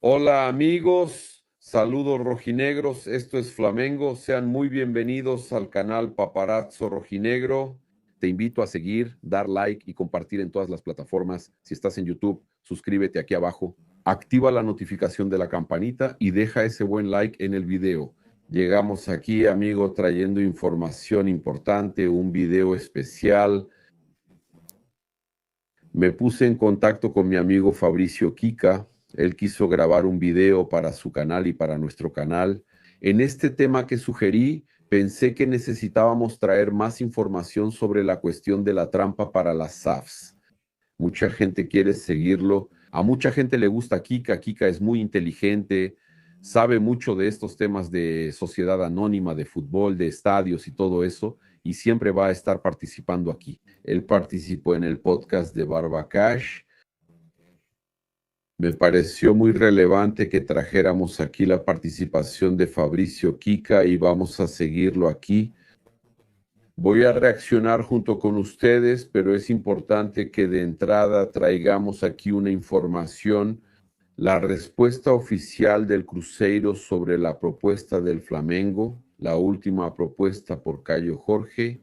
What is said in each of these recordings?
Hola amigos, saludos rojinegros, esto es Flamengo, sean muy bienvenidos al canal Paparazzo Rojinegro. Te invito a seguir, dar like y compartir en todas las plataformas. Si estás en YouTube, suscríbete aquí abajo, activa la notificación de la campanita y deja ese buen like en el video. Llegamos aquí, amigo, trayendo información importante, un video especial. Me puse en contacto con mi amigo Fabricio Kika. Él quiso grabar un video para su canal y para nuestro canal. En este tema que sugerí, pensé que necesitábamos traer más información sobre la cuestión de la trampa para las SAFs. Mucha gente quiere seguirlo. A mucha gente le gusta Kika. Kika es muy inteligente, sabe mucho de estos temas de sociedad anónima, de fútbol, de estadios y todo eso, y siempre va a estar participando aquí. Él participó en el podcast de Barba Cash. Me pareció muy relevante que trajéramos aquí la participación de Fabricio Kika y vamos a seguirlo aquí. Voy a reaccionar junto con ustedes, pero es importante que de entrada traigamos aquí una información, la respuesta oficial del Cruzeiro sobre la propuesta del Flamengo, la última propuesta por Cayo Jorge.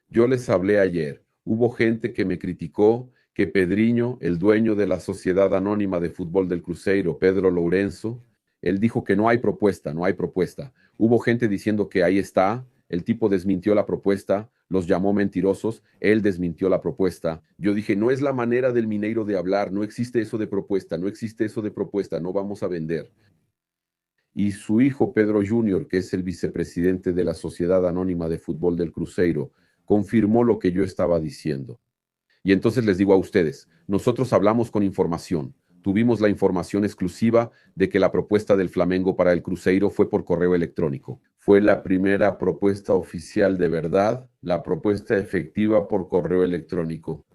Yo les hablé ayer. Hubo gente que me criticó que Pedriño, el dueño de la Sociedad Anónima de Fútbol del Cruzeiro, Pedro Lourenço, él dijo que no hay propuesta, no hay propuesta. Hubo gente diciendo que ahí está, el tipo desmintió la propuesta, los llamó mentirosos, él desmintió la propuesta. Yo dije, no es la manera del Mineiro de hablar, no existe eso de propuesta, no existe eso de propuesta, no vamos a vender. Y su hijo Pedro Junior, que es el vicepresidente de la Sociedad Anónima de Fútbol del Cruzeiro, confirmó lo que yo estaba diciendo. Y entonces les digo a ustedes, nosotros hablamos con información. Tuvimos la información exclusiva de que la propuesta del Flamengo para el Cruzeiro fue por correo electrónico. Fue la primera propuesta oficial de verdad, la propuesta efectiva por correo electrónico.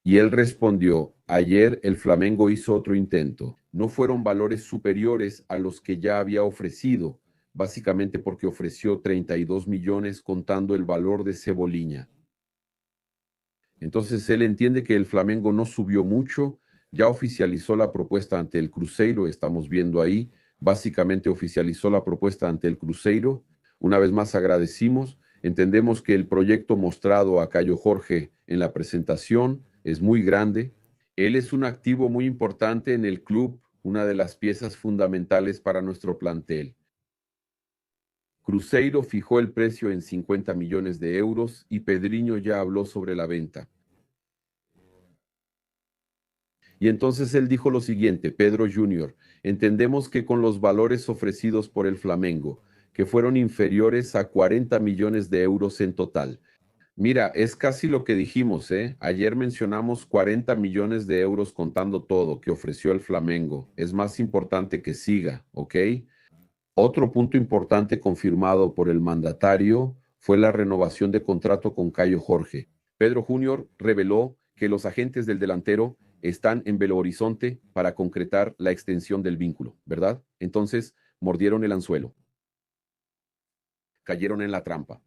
Y él respondió, ayer el Flamengo hizo otro intento. No fueron valores superiores a los que ya había ofrecido, básicamente porque ofreció 32 millones contando el valor de Cebolinha. Entonces él entiende que el Flamengo no subió mucho, ya oficializó la propuesta ante el Cruzeiro, estamos viendo ahí, básicamente oficializó la propuesta ante el Cruzeiro. Una vez más agradecimos, entendemos que el proyecto mostrado a Cayo Jorge en la presentación es muy grande. Él es un activo muy importante en el club, una de las piezas fundamentales para nuestro plantel. Cruzeiro fijó el precio en 50 millones de euros y Pedriño ya habló sobre la venta. Y entonces él dijo lo siguiente, Pedro Junior, entendemos que con los valores ofrecidos por el Flamengo, que fueron inferiores a 40 millones de euros en total. Mira, es casi lo que dijimos, ¿eh? Ayer mencionamos 40 millones de euros contando todo que ofreció el Flamengo. Es más importante que siga, ¿ok? Otro punto importante confirmado por el mandatario fue la renovación de contrato con Cayo Jorge. Pedro Junior reveló que los agentes del delantero están en Belo Horizonte para concretar la extensión del vínculo, ¿verdad? Entonces mordieron el anzuelo, cayeron en la trampa.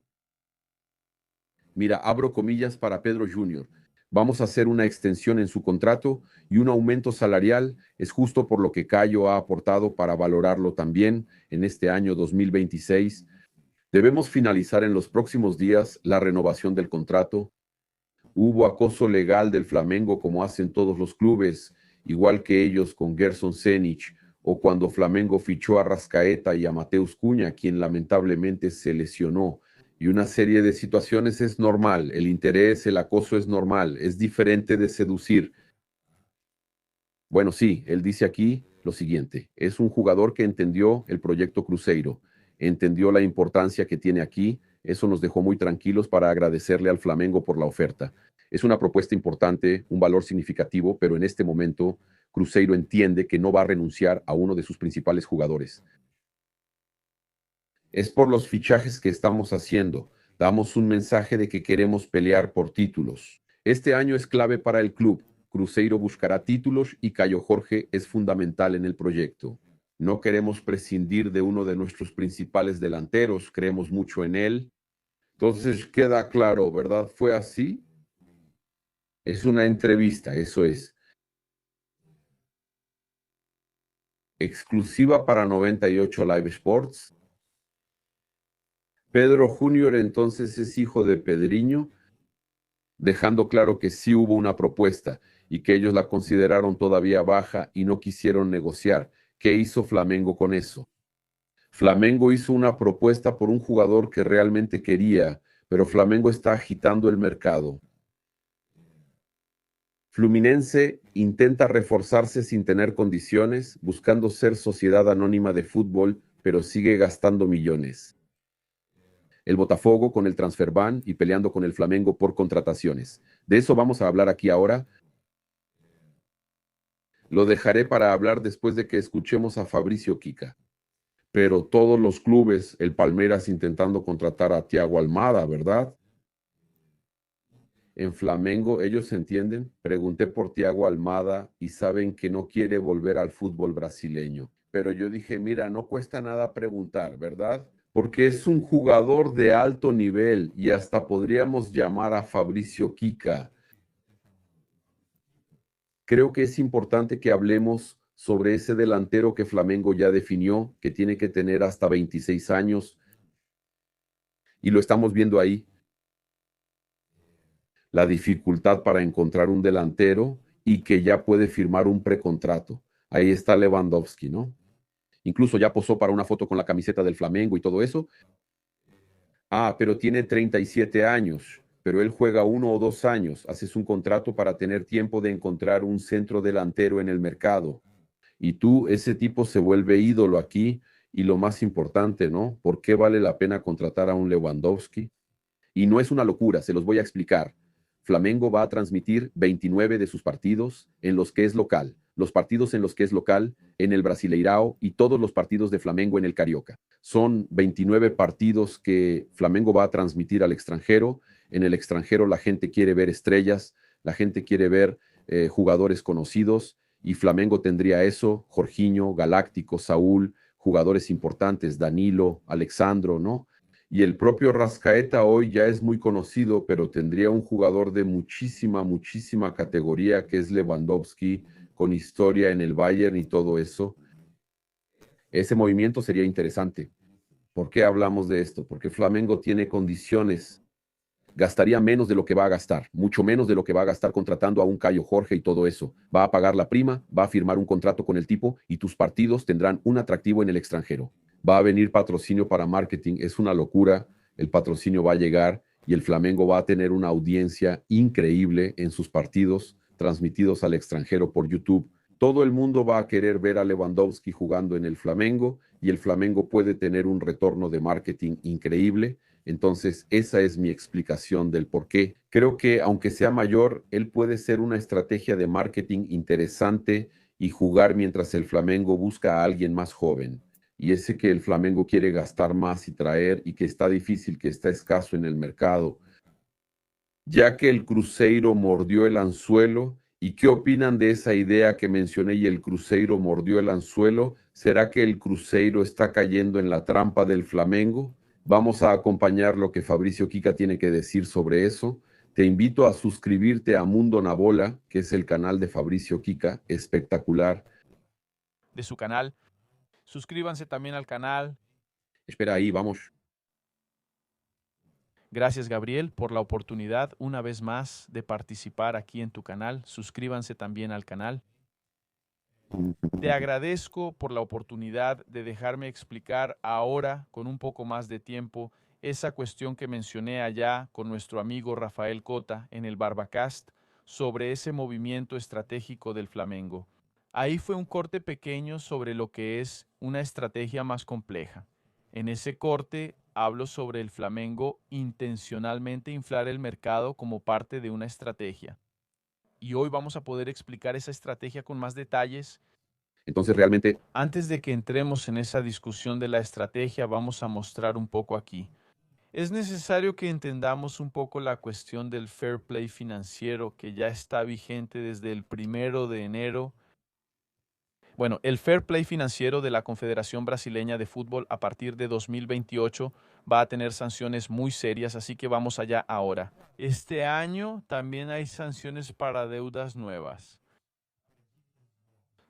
Mira, abro comillas para Pedro Junior. Vamos a hacer una extensión en su contrato y un aumento salarial. Es justo por lo que Cayo ha aportado para valorarlo también en este año 2026. Debemos finalizar en los próximos días la renovación del contrato. Hubo acoso legal del Flamengo como hacen todos los clubes, igual que ellos con Gerson Zenich o cuando Flamengo fichó a Rascaeta y a Mateus Cunha, quien lamentablemente se lesionó. Y una serie de situaciones es normal, el interés, el acoso es normal, es diferente de seducir. Bueno, sí, él dice aquí lo siguiente, es un jugador que entendió el proyecto Cruzeiro, entendió la importancia que tiene aquí, eso nos dejó muy tranquilos para agradecerle al Flamengo por la oferta. Es una propuesta importante, un valor significativo, pero en este momento Cruzeiro entiende que no va a renunciar a uno de sus principales jugadores. Es por los fichajes que estamos haciendo. Damos un mensaje de que queremos pelear por títulos. Este año es clave para el club. Cruzeiro buscará títulos y Cayo Jorge es fundamental en el proyecto. No queremos prescindir de uno de nuestros principales delanteros, creemos mucho en él. Entonces queda claro, ¿verdad? ¿Fue así? Es una entrevista, eso es. exclusiva para 98 Live Sports. Pedro Junior entonces es hijo de Pedriño, dejando claro que sí hubo una propuesta y que ellos la consideraron todavía baja y no quisieron negociar. ¿Qué hizo Flamengo con eso? Flamengo hizo una propuesta por un jugador que realmente quería, pero Flamengo está agitando el mercado. Fluminense intenta reforzarse sin tener condiciones, buscando ser sociedad anónima de fútbol, pero sigue gastando millones. El Botafogo con el transfer ban y peleando con el Flamengo por contrataciones. De eso vamos a hablar aquí ahora. Lo dejaré para hablar después de que escuchemos a Fabricio Quica. Pero todos los clubes, el Palmeiras intentando contratar a Thiago Almada, ¿verdad? En Flamengo, ellos se entienden. Pregunté por Thiago Almada y saben que no quiere volver al fútbol brasileño. Pero yo dije, mira, no cuesta nada preguntar, ¿verdad? Porque es un jugador de alto nivel y hasta podríamos llamar a Fabricio Quica. Creo que es importante que hablemos sobre ese delantero que Flamengo ya definió, que tiene que tener hasta 26 años, y lo estamos viendo ahí, la dificultad para encontrar un delantero y que ya puede firmar un precontrato. Ahí está Lewandowski, ¿no? Incluso ya posó para una foto con la camiseta del Flamengo y todo eso. Ah, pero tiene 37 años, pero él juega 1 o 2 años. Haces un contrato para tener tiempo de encontrar un centro delantero en el mercado. Y tú, ese tipo se vuelve ídolo aquí. Y lo más importante, ¿no? ¿Por qué vale la pena contratar a un Lewandowski? Y no es una locura, se los voy a explicar. Flamengo va a transmitir 29 de sus partidos en los que es local, los partidos en los que es local en el Brasileirao y todos los partidos de Flamengo en el Carioca. Son 29 partidos que Flamengo va a transmitir al extranjero. En el extranjero la gente quiere ver estrellas, la gente quiere ver jugadores conocidos y Flamengo tendría eso, Jorginho, Galáctico, Saúl, jugadores importantes, Danilo, Alexandro, ¿no? Y el propio Rascaeta hoy ya es muy conocido, pero tendría un jugador de muchísima, muchísima categoría que es Lewandowski, con historia en el Bayern y todo eso. Ese movimiento sería interesante. ¿Por qué hablamos de esto? Porque Flamengo tiene condiciones, gastaría menos de lo que va a gastar, mucho menos de lo que va a gastar contratando a un Cayo Jorge y todo eso. Va a pagar la prima, va a firmar un contrato con el tipo y tus partidos tendrán un atractivo en el extranjero. Va a venir patrocinio para marketing, es una locura, el patrocinio va a llegar y el Flamengo va a tener una audiencia increíble en sus partidos transmitidos al extranjero por YouTube. Todo el mundo va a querer ver a Lewandowski jugando en el Flamengo y el Flamengo puede tener un retorno de marketing increíble. Entonces, esa es mi explicación del por qué. Creo que aunque sea mayor, él puede ser una estrategia de marketing interesante y jugar mientras el Flamengo busca a alguien más joven. Y ese que el Flamengo quiere gastar más y traer y que está difícil, que está escaso en el mercado. Ya que el Cruzeiro mordió el anzuelo, ¿y qué opinan de esa idea que mencioné y el Cruzeiro mordió el anzuelo? ¿Será que el Cruzeiro está cayendo en la trampa del Flamengo? Vamos a acompañar lo que Fabricio Quica tiene que decir sobre eso. Te invito a suscribirte a Mundo Nabola, que es el canal de Fabricio Quica, espectacular. De su canal. Suscríbanse también al canal. Espera ahí, vamos. Gracias, Gabriel, por la oportunidad una vez más de participar aquí en tu canal. Suscríbanse también al canal. Te agradezco por la oportunidad de dejarme explicar ahora, con un poco más de tiempo, esa cuestión que mencioné allá con nuestro amigo Rafael Cota en el Barbacast sobre ese movimiento estratégico del Flamengo. Ahí fue un corte pequeño sobre lo que es una estrategia más compleja. En ese corte hablo sobre el Flamengo intencionalmente inflar el mercado como parte de una estrategia. Y hoy vamos a poder explicar esa estrategia con más detalles. Entonces, realmente, Antes de que entremos en esa discusión de la estrategia, vamos a mostrar un poco aquí. Es necesario que entendamos un poco la cuestión del fair play financiero que ya está vigente desde el 1 de enero. Bueno, el fair play financiero de la Confederación Brasileña de Fútbol a partir de 2028 va a tener sanciones muy serias, así que vamos allá ahora. Este año también hay sanciones para deudas nuevas.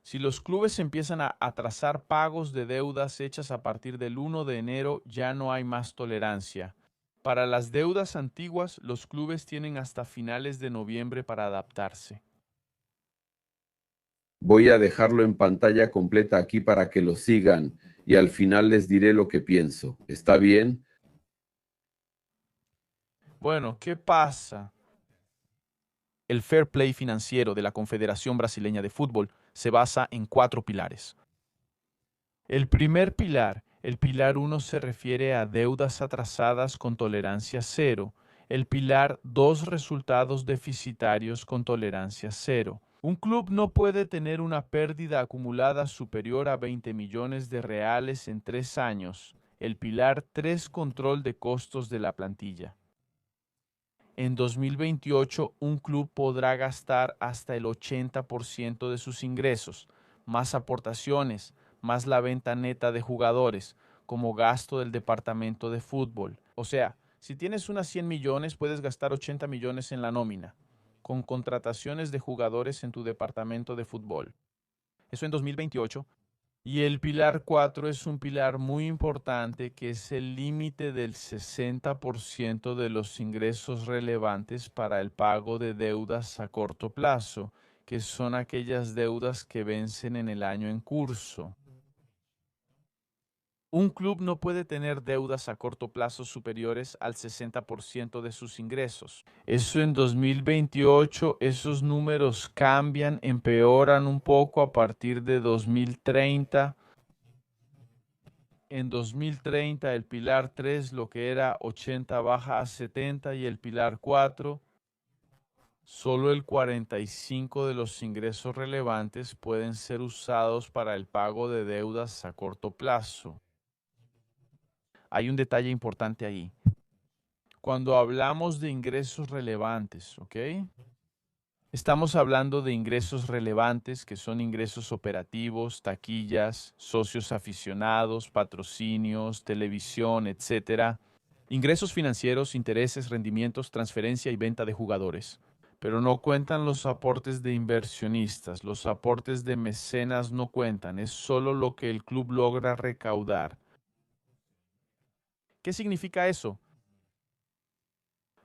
Si los clubes empiezan a atrasar pagos de deudas hechas a partir del 1 de enero, ya no hay más tolerancia. Para las deudas antiguas, los clubes tienen hasta finales de noviembre para adaptarse. Voy a dejarlo en pantalla completa aquí para que lo sigan y al final les diré lo que pienso. ¿Está bien? Bueno, ¿qué pasa? El fair play financiero de la Confederación Brasileña de Fútbol se basa en 4 pilares. El primer pilar, el pilar 1, se refiere a deudas atrasadas con tolerancia cero. El pilar 2, resultados deficitarios con tolerancia cero. Un club no puede tener una pérdida acumulada superior a 20 millones de reales en 3 años. El pilar 3, control de costos de la plantilla. En 2028, un club podrá gastar hasta el 80% de sus ingresos, más aportaciones, más la venta neta de jugadores, como gasto del departamento de fútbol. O sea, si tienes unas 100 millones, puedes gastar 80 millones en la nómina, con contrataciones de jugadores en tu departamento de fútbol. Eso en 2028. Y el pilar 4 es un pilar muy importante, que es el límite del 60% de los ingresos relevantes para el pago de deudas a corto plazo, que son aquellas deudas que vencen en el año en curso. Un club no puede tener deudas a corto plazo superiores al 60% de sus ingresos. Eso en 2028, esos números cambian, empeoran un poco a partir de 2030. En 2030 el pilar 3, lo que era 80, baja a 70, y el pilar 4, solo el 45 de los ingresos relevantes pueden ser usados para el pago de deudas a corto plazo. Hay un detalle importante ahí. Cuando hablamos de ingresos relevantes, ¿ok? Estamos hablando de ingresos relevantes, que son ingresos operativos, taquillas, socios aficionados, patrocinios, televisión, etcétera. Ingresos financieros, intereses, rendimientos, transferencia y venta de jugadores. Pero no cuentan los aportes de inversionistas, los aportes de mecenas no cuentan, es solo lo que el club logra recaudar. ¿Qué significa eso?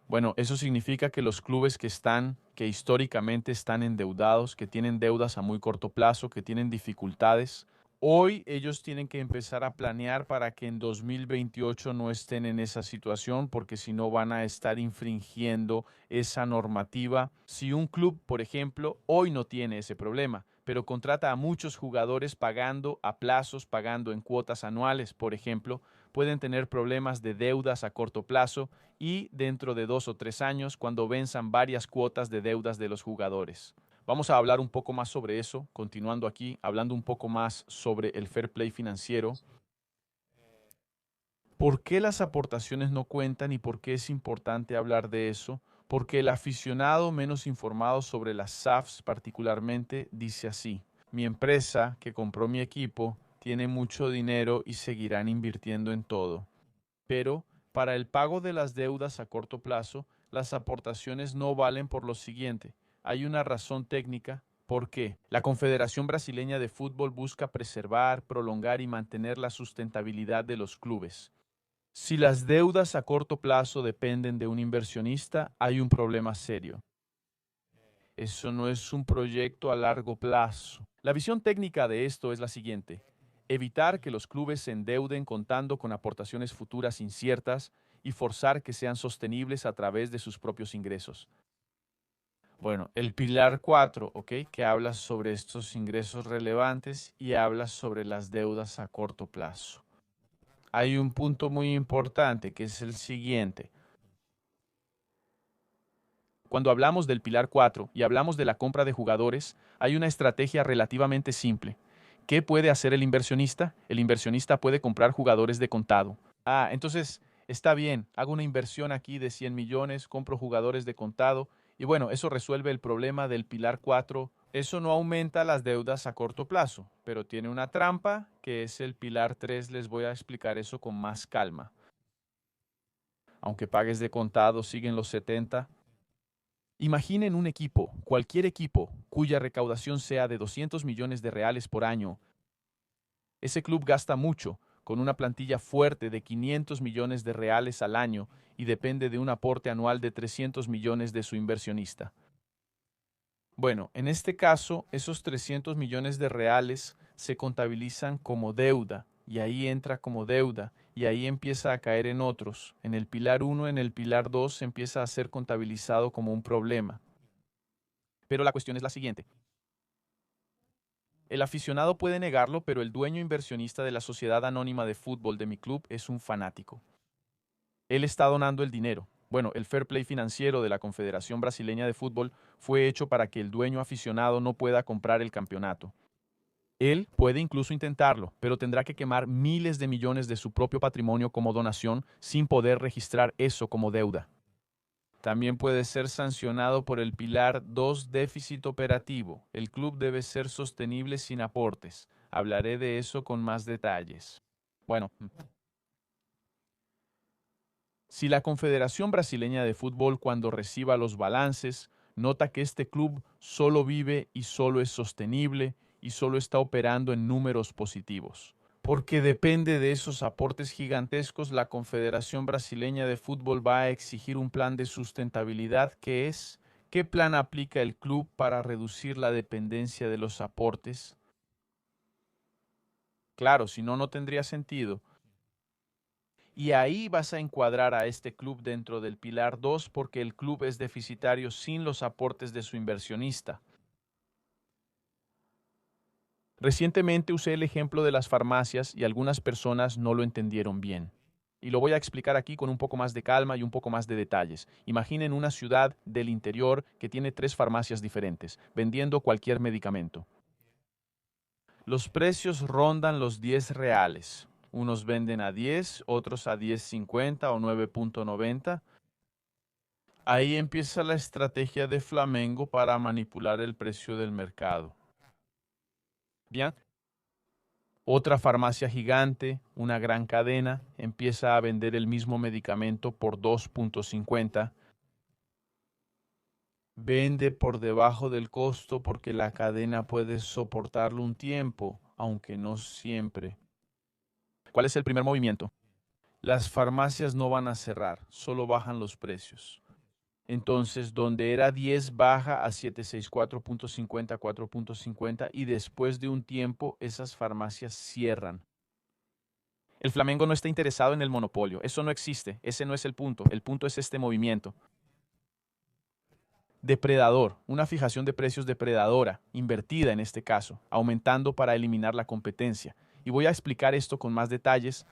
Bueno, eso significa que los clubes que históricamente están endeudados, que tienen deudas a muy corto plazo, que tienen dificultades, hoy ellos tienen que empezar a planear para que en 2028 no estén en esa situación, porque si no van a estar infringiendo esa normativa. Si un club, por ejemplo, hoy no tiene ese problema, pero contrata a muchos jugadores pagando a plazos, pagando en cuotas anuales, por ejemplo, pueden tener problemas de deudas a corto plazo y dentro de 2 o 3 años, cuando venzan varias cuotas de deudas de los jugadores. Vamos a hablar un poco más sobre eso, continuando aquí, hablando un poco más sobre el fair play financiero. ¿Por qué las aportaciones no cuentan y por qué es importante hablar de eso? Porque el aficionado menos informado sobre las SAFs particularmente dice así: mi empresa que compró mi equipo tiene mucho dinero y seguirán invirtiendo en todo. Pero para el pago de las deudas a corto plazo, las aportaciones no valen por lo siguiente. Hay una razón técnica. ¿Por qué? La Confederación Brasileña de Fútbol busca preservar, prolongar y mantener la sustentabilidad de los clubes. Si las deudas a corto plazo dependen de un inversionista, hay un problema serio. Eso no es un proyecto a largo plazo. La visión técnica de esto es la siguiente: evitar que los clubes se endeuden contando con aportaciones futuras inciertas y forzar que sean sostenibles a través de sus propios ingresos. Bueno, el pilar 4, ¿ok? Que habla sobre estos ingresos relevantes y habla sobre las deudas a corto plazo. Hay un punto muy importante que es el siguiente. Cuando hablamos del pilar 4 y hablamos de la compra de jugadores, hay una estrategia relativamente simple. ¿Qué puede hacer el inversionista? El inversionista puede comprar jugadores de contado. Entonces está bien, hago una inversión aquí de 100 millones, compro jugadores de contado y bueno, eso resuelve el problema del pilar 4. Eso no aumenta las deudas a corto plazo, pero tiene una trampa que es el pilar 3. Les voy a explicar eso con más calma. Aunque pagues de contado, siguen los 70. Imaginen un equipo, cuya recaudación sea de 200 millones de reales por año. Ese club gasta mucho, con una plantilla fuerte de 500 millones de reales al año y depende de un aporte anual de 300 millones de su inversionista. Bueno, en este caso, esos 300 millones de reales se contabilizan como deuda, y ahí entra como deuda, y ahí empieza a caer en otros. En el pilar 1, en el pilar 2, empieza a ser contabilizado como un problema. Pero la cuestión es la siguiente. El aficionado puede negarlo, pero el dueño inversionista de la Sociedad Anónima de Fútbol de mi club es un fanático. Él está donando el dinero. Bueno, el fair play financiero de la Confederación Brasileña de Fútbol fue hecho para que el dueño aficionado no pueda comprar el campeonato. Él puede incluso intentarlo, pero tendrá que quemar miles de millones de su propio patrimonio como donación sin poder registrar eso como deuda. También puede ser sancionado por el pilar 2 déficit operativo. El club debe ser sostenible sin aportes. Hablaré de eso con más detalles. Bueno, si la Confederación Brasileña de Fútbol, cuando reciba los balances, nota que este club solo vive y solo es sostenible y solo está operando en números positivos, porque depende de esos aportes gigantescos, la Confederación Brasileña de Fútbol va a exigir un plan de sustentabilidad que es: ¿qué plan aplica el club para reducir la dependencia de los aportes? Claro, si no, no tendría sentido. Y ahí vas a encuadrar a este club dentro del pilar 2 porque el club es deficitario sin los aportes de su inversionista. Recientemente usé el ejemplo de las farmacias y algunas personas no lo entendieron bien. Y lo voy a explicar aquí con un poco más de calma y un poco más de detalles. Imaginen una ciudad del interior que tiene 3 farmacias diferentes, vendiendo cualquier medicamento. Los precios rondan los 10 reales. Unos venden a 10, otros a 10.50 o 9.90. Ahí empieza la estrategia de Flamengo para manipular el precio del mercado. Bien, otra farmacia gigante, una gran cadena, empieza a vender el mismo medicamento por 2.50. Vende por debajo del costo porque la cadena puede soportarlo un tiempo, aunque no siempre. ¿Cuál es el primer movimiento? Las farmacias no van a cerrar, solo bajan los precios. Entonces, donde era 10 baja a 764.50, 4.50 y después de un tiempo esas farmacias cierran. El Flamengo no está interesado en el monopolio, eso no existe, ese no es el punto es este movimiento. Depredador, una fijación de precios depredadora, invertida en este caso, aumentando para eliminar la competencia. Y voy a explicar esto con más detalles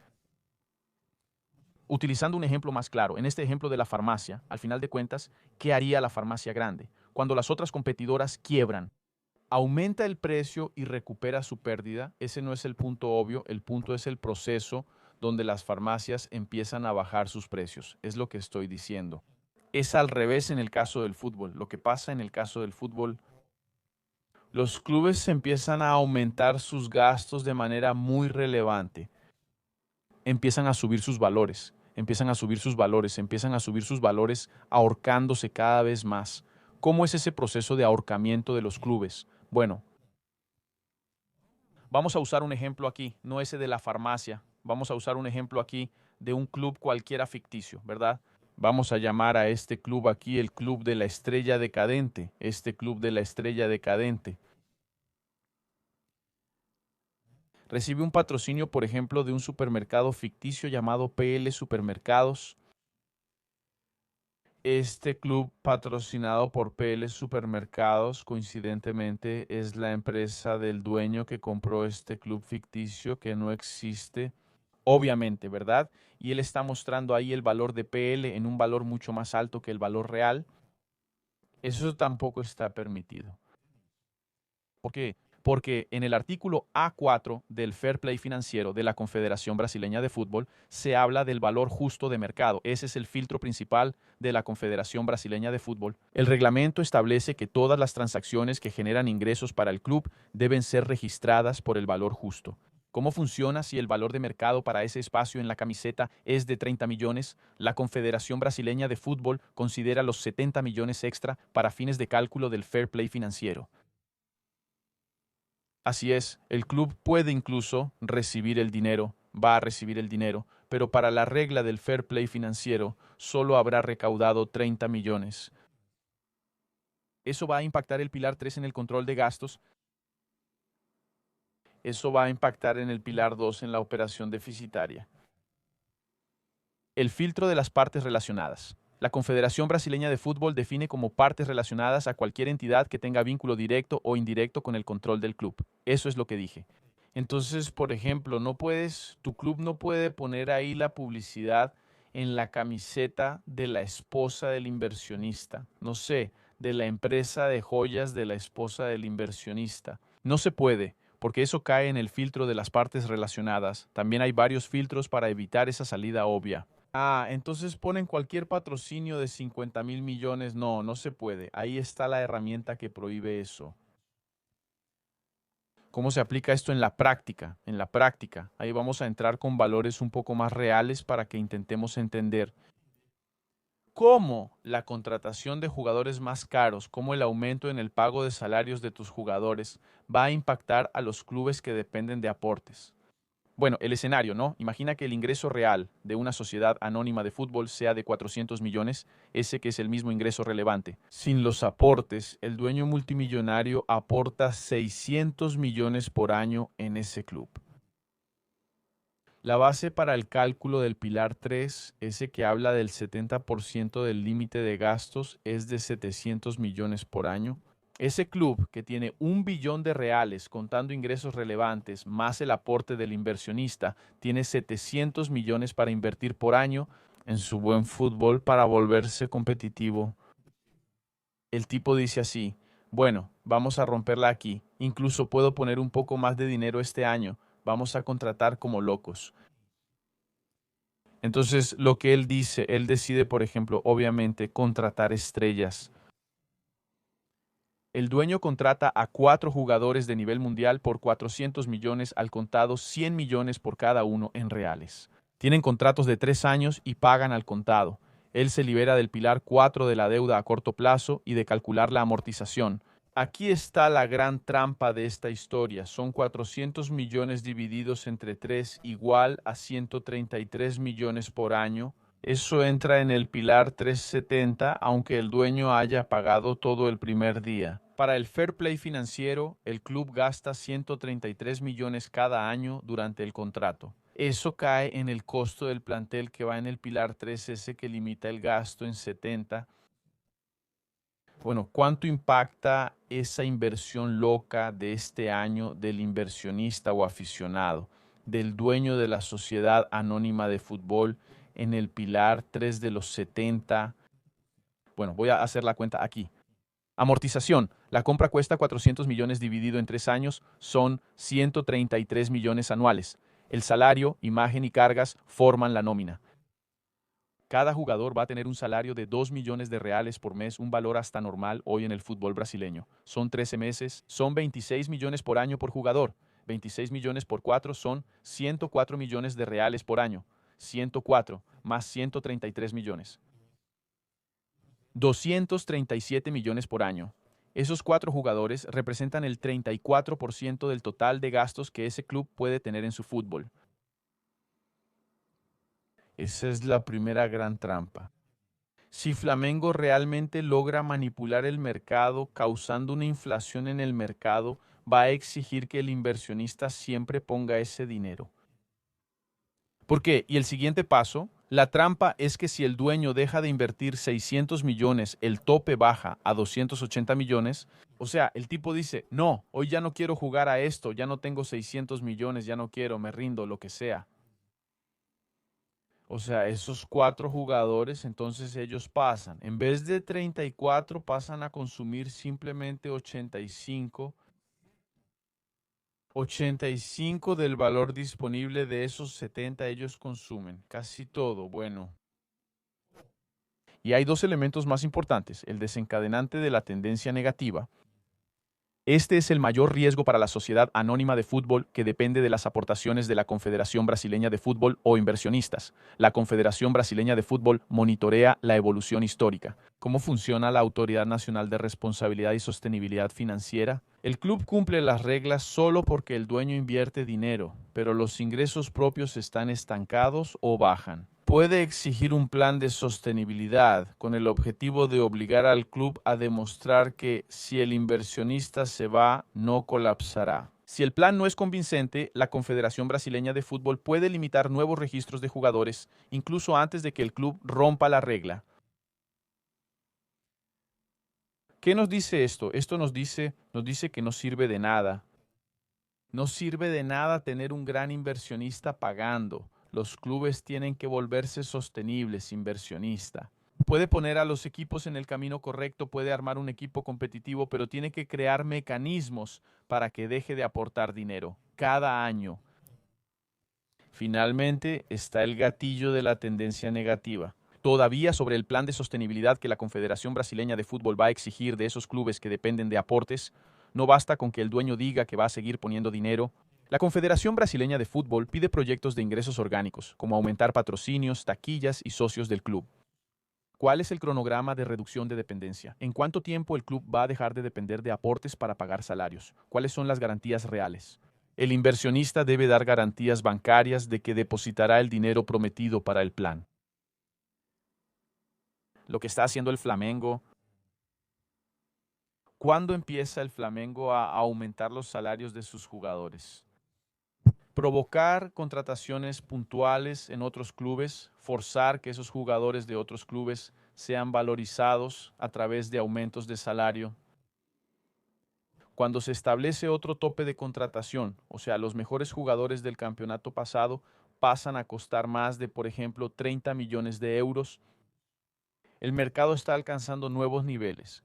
utilizando un ejemplo más claro. En este ejemplo de la farmacia, al final de cuentas, ¿qué haría la farmacia grande? Cuando las otras competidoras quiebran, aumenta el precio y recupera su pérdida. Ese no es el punto obvio, el punto es el proceso donde las farmacias empiezan a bajar sus precios. Es lo que estoy diciendo. Es al revés en el caso del fútbol. Lo que pasa en el caso del fútbol, los clubes empiezan a aumentar sus gastos de manera muy relevante. Empiezan a subir sus valores, empiezan a subir sus valores, empiezan a subir sus valores ahorcándose cada vez más. ¿Cómo es ese proceso de ahorcamiento de los clubes? Bueno, vamos a usar un ejemplo aquí, no ese de la farmacia. Vamos a usar un ejemplo aquí de un club cualquiera ficticio, ¿verdad? Vamos a llamar a este club aquí el Club de la Estrella Decadente, este Club de la Estrella Decadente. Recibe un patrocinio, por ejemplo, de un supermercado ficticio llamado PL Supermercados. Este club patrocinado por PL Supermercados, coincidentemente, es la empresa del dueño que compró este club ficticio que no existe, obviamente, ¿verdad? Y él está mostrando ahí el valor de PL en un valor mucho más alto que el valor real. Eso tampoco está permitido. ¿Por qué? Porque en el artículo A4 del Fair Play Financiero de la Confederación Brasileña de Fútbol se habla del valor justo de mercado. Ese es el filtro principal de la Confederación Brasileña de Fútbol. El reglamento establece que todas las transacciones que generan ingresos para el club deben ser registradas por el valor justo. ¿Cómo funciona si el valor de mercado para ese espacio en la camiseta es de 30 millones? La Confederación Brasileña de Fútbol considera los 70 millones extra para fines de cálculo del Fair Play Financiero. Así es, el club puede incluso recibir el dinero, va a recibir el dinero, pero para la regla del fair play financiero solo habrá recaudado 30 millones. Eso va a impactar el pilar 3 en el control de gastos. Eso va a impactar en el pilar 2 en la operación deficitaria. El filtro de las partes relacionadas. La Confederación Brasileña de Fútbol define como partes relacionadas a cualquier entidad que tenga vínculo directo o indirecto con el control del club. Eso es lo que dije. Entonces, por ejemplo, tu club no puede poner ahí la publicidad en la camiseta de la esposa del inversionista. No sé, de la empresa de joyas de la esposa del inversionista. No se puede, porque eso cae en el filtro de las partes relacionadas. También hay varios filtros para evitar esa salida obvia. Entonces ponen cualquier patrocinio de 50.000 millones. No, no se puede. Ahí está la herramienta que prohíbe eso. ¿Cómo se aplica esto en la práctica? En la práctica, ahí vamos a entrar con valores un poco más reales para que intentemos entender cómo la contratación de jugadores más caros, cómo el aumento en el pago de salarios de tus jugadores va a impactar a los clubes que dependen de aportes. Bueno, el escenario, ¿no? Imagina que el ingreso real de una sociedad anónima de fútbol sea de 400 millones, ese que es el mismo ingreso relevante. Sin los aportes, el dueño multimillonario aporta 600 millones por año en ese club. La base para el cálculo del pilar 3, ese que habla del 70% del límite de gastos, es de 700 millones por año. Ese club que tiene 1 billón de reales contando ingresos relevantes más el aporte del inversionista, tiene 700 millones para invertir por año en su buen fútbol para volverse competitivo. El tipo dice así, bueno, vamos a romperla aquí, incluso puedo poner un poco más de dinero este año, vamos a contratar como locos. Entonces, lo que él dice, él decide, por ejemplo, obviamente, contratar estrellas. El dueño contrata a 4 jugadores de nivel mundial por 400 millones al contado, 100 millones por cada uno en reales. Tienen contratos de 3 años y pagan al contado. Él se libera del pilar 4 de la deuda a corto plazo y de calcular la amortización. Aquí está la gran trampa de esta historia. Son 400 millones divididos entre 3 igual a 133 millones por año. Eso entra en el pilar 370, aunque el dueño haya pagado todo el primer día. Para el fair play financiero, el club gasta 133 millones cada año durante el contrato. Eso cae en el costo del plantel que va en el pilar 3S que limita el gasto en 70. Bueno, ¿cuánto impacta esa inversión loca de este año del inversionista o aficionado, del dueño de la sociedad anónima de fútbol en el pilar 3 de los 70? Bueno, voy a hacer la cuenta aquí. Amortización. La compra cuesta 400 millones dividido en 3 años, son 133 millones anuales. El salario, imagen y cargas forman la nómina. Cada jugador va a tener un salario de 2 millones de reales por mes, un valor hasta normal hoy en el fútbol brasileño. Son 13 meses, son 26 millones por año por jugador. 26 millones por 4 son 104 millones de reales por año. 104 más 133 millones. 237 millones por año. Esos 4 jugadores representan el 34% del total de gastos que ese club puede tener en su fútbol. Esa es la primera gran trampa. Si Flamengo realmente logra manipular el mercado, causando una inflación en el mercado, va a exigir que el inversionista siempre ponga ese dinero. ¿Por qué? Y el siguiente paso, la trampa es que si el dueño deja de invertir 600 millones, el tope baja a 280 millones, o sea, el tipo dice, no, hoy ya no quiero jugar a esto, ya no tengo 600 millones, ya no quiero, me rindo, lo que sea. O sea, esos 4 jugadores, entonces ellos pasan, en vez de 34, pasan a consumir simplemente 85. 85 del valor disponible de esos 70 ellos consumen, casi todo, bueno. Y hay dos elementos más importantes, el desencadenante de la tendencia negativa. Este es el mayor riesgo para la Sociedad Anónima de Fútbol, que depende de las aportaciones de la Confederación Brasileña de Fútbol o inversionistas. La Confederación Brasileña de Fútbol monitorea la evolución histórica. ¿Cómo funciona la Autoridad Nacional de Responsabilidad y Sostenibilidad Financiera? El club cumple las reglas solo porque el dueño invierte dinero, pero los ingresos propios están estancados o bajan. Puede exigir un plan de sostenibilidad con el objetivo de obligar al club a demostrar que si el inversionista se va, no colapsará. Si el plan no es convincente, la Confederación Brasileña de Fútbol puede limitar nuevos registros de jugadores, incluso antes de que el club rompa la regla. ¿Qué nos dice esto? Esto nos dice que no sirve de nada. No sirve de nada tener un gran inversionista pagando. Los clubes tienen que volverse sostenibles, inversionista. Puede poner a los equipos en el camino correcto, puede armar un equipo competitivo, pero tiene que crear mecanismos para que deje de aportar dinero cada año. Finalmente está el gatillo de la tendencia negativa. Todavía sobre el plan de sostenibilidad que la Confederación Brasileña de Fútbol va a exigir de esos clubes que dependen de aportes, no basta con que el dueño diga que va a seguir poniendo dinero. La Confederación Brasileña de Fútbol pide proyectos de ingresos orgánicos, como aumentar patrocinios, taquillas y socios del club. ¿Cuál es el cronograma de reducción de dependencia? ¿En cuánto tiempo el club va a dejar de depender de aportes para pagar salarios? ¿Cuáles son las garantías reales? El inversionista debe dar garantías bancarias de que depositará el dinero prometido para el plan. Lo que está haciendo el Flamengo. ¿Cuándo empieza el Flamengo a aumentar los salarios de sus jugadores? Provocar contrataciones puntuales en otros clubes, forzar que esos jugadores de otros clubes sean valorizados a través de aumentos de salario. Cuando se establece otro tope de contratación, o sea, los mejores jugadores del campeonato pasado pasan a costar más de, por ejemplo, 30 millones de euros, el mercado está alcanzando nuevos niveles.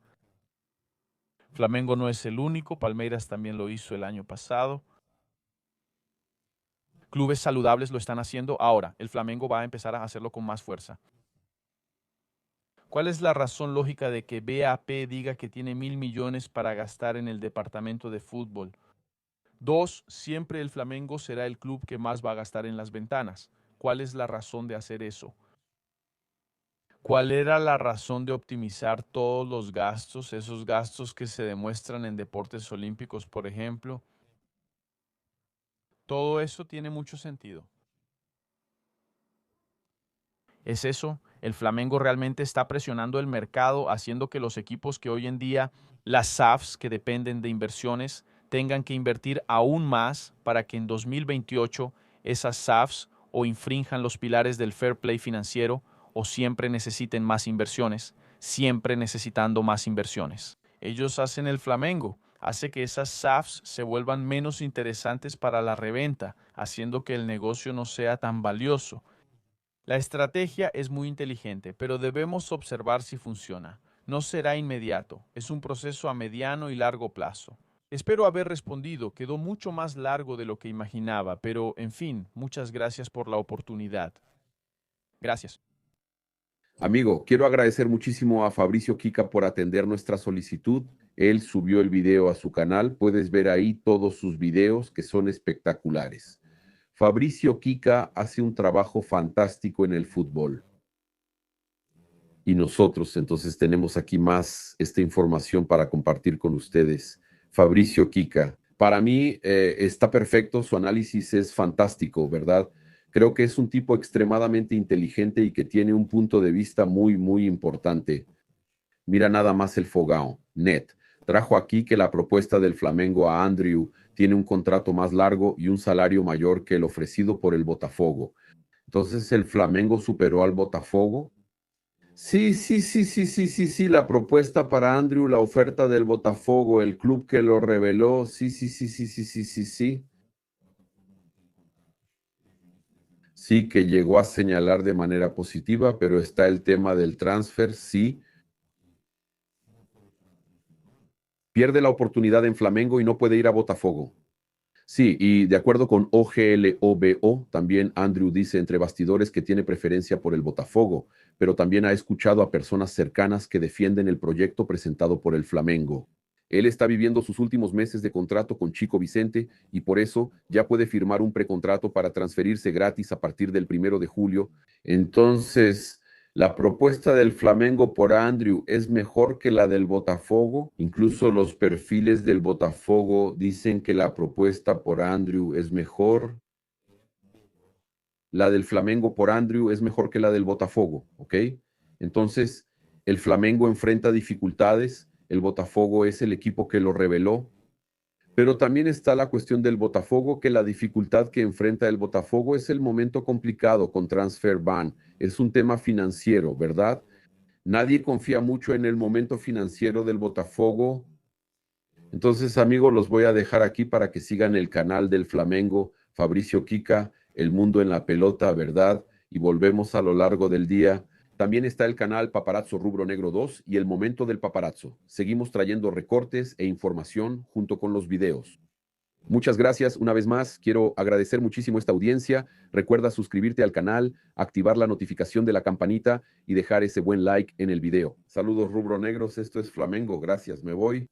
Flamengo no es el único, Palmeiras también lo hizo el año pasado. Clubes saludables lo están haciendo ahora. El Flamengo va a empezar a hacerlo con más fuerza. ¿Cuál es la razón lógica de que BAP diga que tiene 1.000 millones para gastar en el departamento de fútbol? 2. Siempre el Flamengo será el club que más va a gastar en las ventanas. ¿Cuál es la razón de hacer eso? ¿Cuál era la razón de optimizar todos los gastos, esos gastos que se demuestran en deportes olímpicos, por ejemplo? Todo eso tiene mucho sentido. ¿Es eso? ¿El Flamengo realmente está presionando el mercado, haciendo que los equipos que hoy en día, las SAFs que dependen de inversiones, tengan que invertir aún más para que en 2028 esas SAFs o infrinjan los pilares del fair play financiero o siempre necesiten más inversiones, siempre necesitando más inversiones? Ellos hacen el Flamengo, hace que esas SAFs se vuelvan menos interesantes para la reventa, haciendo que el negocio no sea tan valioso. La estrategia es muy inteligente, pero debemos observar si funciona. No será inmediato, es un proceso a mediano y largo plazo. Espero haber respondido, quedó mucho más largo de lo que imaginaba, pero en fin, muchas gracias por la oportunidad. Gracias. Amigo, quiero agradecer muchísimo a Fabricio Kika por atender nuestra solicitud. Él subió el video a su canal. Puedes ver ahí todos sus videos que son espectaculares. Fabricio Kika hace un trabajo fantástico en el fútbol. Y nosotros entonces tenemos aquí más esta información para compartir con ustedes. Fabricio Kika, para mí está perfecto, su análisis es fantástico, ¿verdad? Creo que es un tipo extremadamente inteligente y que tiene un punto de vista muy, muy importante. Mira nada más el Fogão, Net. Trajo aquí que la propuesta del Flamengo a Andrew tiene un contrato más largo y un salario mayor que el ofrecido por el Botafogo. Entonces el Flamengo superó al Botafogo. Sí, sí, sí, sí, sí, sí, sí, la propuesta para Andrew, la oferta del Botafogo, el club que lo reveló, sí, sí, sí, sí, sí, sí, sí, sí. Sí, que llegó a señalar de manera positiva, pero está el tema del transfer, sí. Pierde la oportunidad en Flamengo y no puede ir a Botafogo. Sí, y de acuerdo con OGLOBO, también Andrew dice entre bastidores que tiene preferencia por el Botafogo, pero también ha escuchado a personas cercanas que defienden el proyecto presentado por el Flamengo. Él está viviendo sus últimos meses de contrato con Chico Vicente y por eso ya puede firmar un precontrato para transferirse gratis a partir del 1 de julio. Entonces, la propuesta del Flamengo por Andrew es mejor que la del Botafogo. Incluso los perfiles del Botafogo dicen que la propuesta por Andrew es mejor. La del Flamengo por Andrew es mejor que la del Botafogo, ¿ok? Entonces, el Flamengo enfrenta dificultades, el Botafogo es el equipo que lo reveló, pero también está la cuestión del Botafogo, que la dificultad que enfrenta el Botafogo es el momento complicado con transfer ban. Es un tema financiero, ¿verdad? Nadie confía mucho en el momento financiero del Botafogo. Entonces, amigos, los voy a dejar aquí para que sigan el canal del Flamengo, Fabricio Kika, El Mundo en la Pelota, ¿verdad? Y volvemos a lo largo del día. También está el canal Paparazzo Rubro Negro 2 y El Momento del Paparazzo. Seguimos trayendo recortes e información junto con los videos. Muchas gracias una vez más. Quiero agradecer muchísimo esta audiencia. Recuerda suscribirte al canal, activar la notificación de la campanita y dejar ese buen like en el video. Saludos rubro negros, esto es Flamengo. Gracias, me voy.